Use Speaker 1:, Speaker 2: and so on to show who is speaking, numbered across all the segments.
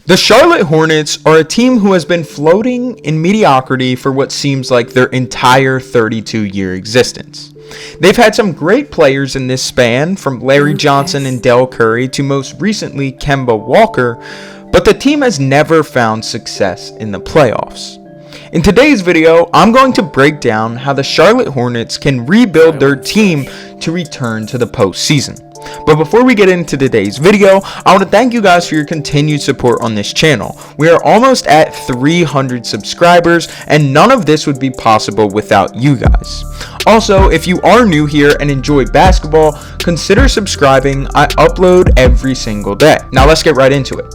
Speaker 1: The Charlotte Hornets are a team who has been floating in mediocrity for what seems like their entire 32-year existence. They've had some great players in this span, from Larry Johnson and Dell Curry to most recently Kemba Walker, but the team has never found success in the playoffs. In today's video, I'm going to break down how the Charlotte Hornets can rebuild their team to return to the postseason. But before we get into today's video, I want to thank you guys for your continued support on this channel. We are almost at 300 subscribers, and none of this would be possible without you guys. Also, if you are new here and enjoy basketball, consider subscribing. I upload every single day. Now let's get right into it.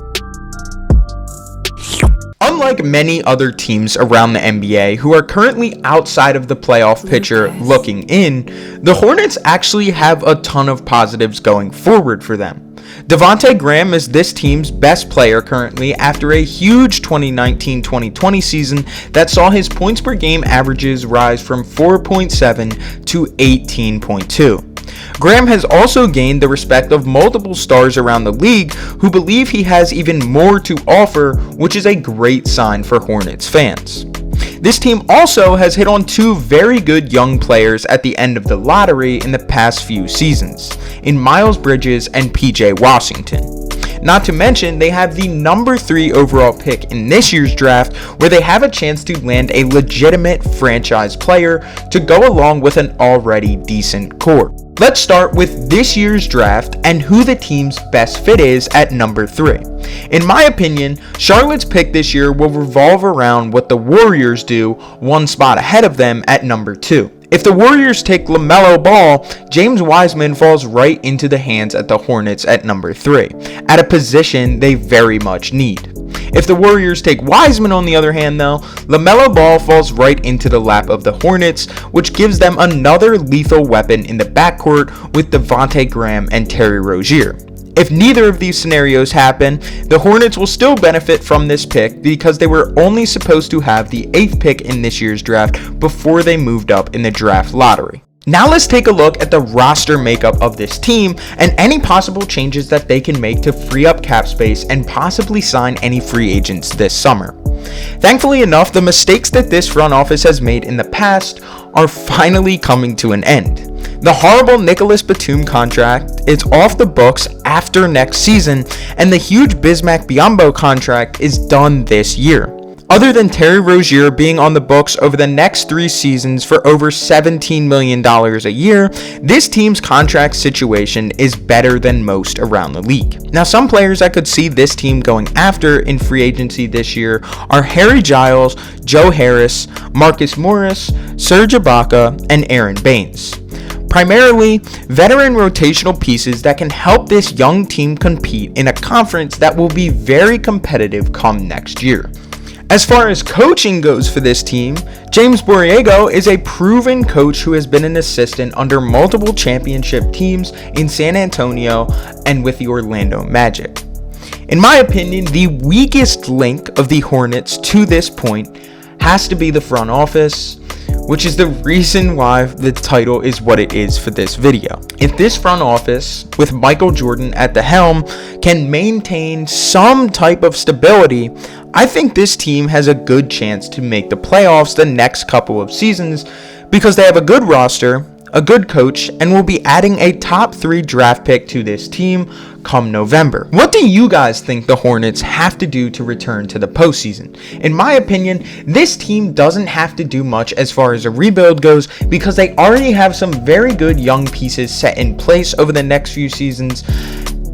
Speaker 1: Unlike many other teams around the NBA who are currently outside of the playoff picture looking in, the Hornets actually have a ton of positives going forward for them. Devonte Graham is this team's best player currently after a huge 2019-2020 season that saw his points per game averages rise from 4.7 to 18.2. Graham has also gained the respect of multiple stars around the league who believe he has even more to offer, which is a great sign for Hornets fans. This team also has hit on two very good young players at the end of the lottery in the past few seasons, in Miles Bridges and PJ Washington. Not to mention, they have the number 3 overall pick in this year's draft, where they have a chance to land a legitimate franchise player to go along with an already decent core. Let's start with this year's draft and who the team's best fit is at number 3. In my opinion, Charlotte's pick this year will revolve around what the Warriors do, one spot ahead of them at number 2. If the Warriors take LaMelo Ball, James Wiseman falls right into the hands of the Hornets at number 3, at a position they very much need. If the Warriors take Wiseman, on the other hand, though, LaMelo Ball falls right into the lap of the Hornets, which gives them another lethal weapon in the backcourt with Devonte Graham and Terry Rozier. If neither of these scenarios happen, the Hornets will still benefit from this pick because they were only supposed to have the 8th pick in this year's draft before they moved up in the draft lottery. Now let's take a look at the roster makeup of this team and any possible changes that they can make to free up cap space and possibly sign any free agents this summer. Thankfully enough, the mistakes that this front office has made in the past are finally coming to an end. The horrible Nicholas Batum contract is off the books after next season, and the huge Bismack Biyombo contract is done this year. Other than Terry Rozier being on the books over the next 3 seasons for over $17 million a year, this team's contract situation is better than most around the league. Now, some players I could see this team going after in free agency this year are Harry Giles, Joe Harris, Marcus Morris, Serge Ibaka, and Aaron Baines. Primarily, veteran rotational pieces that can help this young team compete in a conference that will be very competitive come next year. As far as coaching goes for this team, James Borrego is a proven coach who has been an assistant under multiple championship teams in San Antonio and with the Orlando Magic. In my opinion, the weakest link of the Hornets to this point has to be the front office, which is the reason why the title is what it is for this video. If this front office, with Michael Jordan at the helm, can maintain some type of stability, I think this team has a good chance to make the playoffs the next couple of seasons because they have a good roster, a good coach, and will be adding a top 3 draft pick to this team come November. What do you guys think the Hornets have to do to return to the postseason? In my opinion, this team doesn't have to do much as far as a rebuild goes because they already have some very good young pieces set in place over the next few seasons,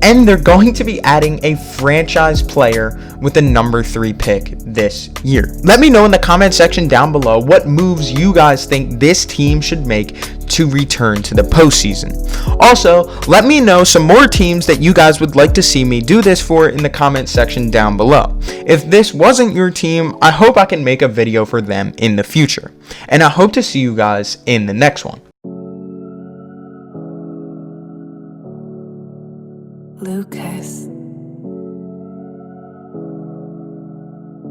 Speaker 1: and they're going to be adding a franchise player with the number 3 pick this year. Let me know in the comment section down below what moves you guys think this team should make to return to the postseason. Also, let me know some more teams that you guys would like to see me do this for in the comment section down below. If this wasn't your team, I hope I can make a video for them in the future. And I hope to see you guys in the next one.